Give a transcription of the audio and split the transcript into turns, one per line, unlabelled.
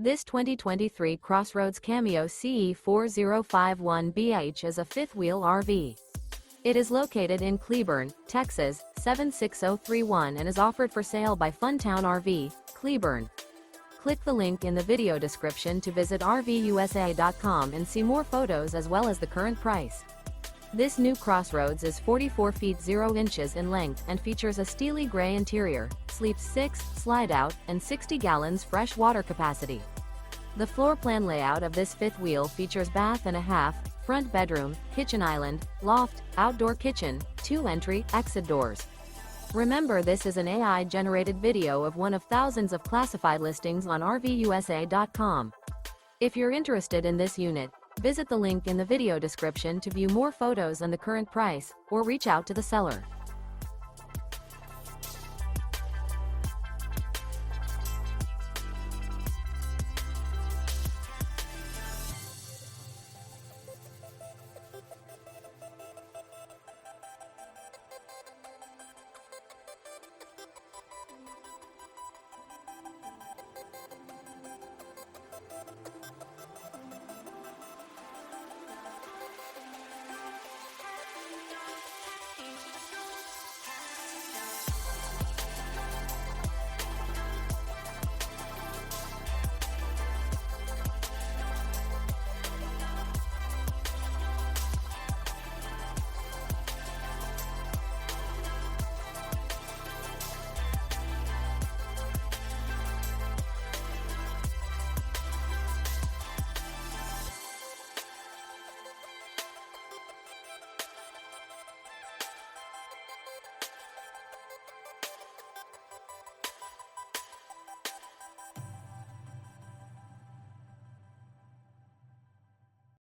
This 2023 CrossRoads Cameo CE4051BH is a fifth-wheel RV. It is located in Cleburne, Texas, 76031 and is offered for sale by Funtown RV, Cleburne. Click the link in the video description to visit RVUSA.com and see more photos as well as the current price. This new CrossRoads is 44 feet 0 inches in length and features a steely gray interior, sleeps 6, slide-out, and 60 gallons fresh water capacity. The floor plan layout of this fifth wheel features bath and a half, front bedroom, kitchen island, loft, outdoor kitchen, 2 entry/exit doors. Remember, this is an AI-generated video of one of thousands of classified listings on RVUSA.com. If you're interested in this unit, visit the link in the video description to view more photos and the current price, or reach out to the seller.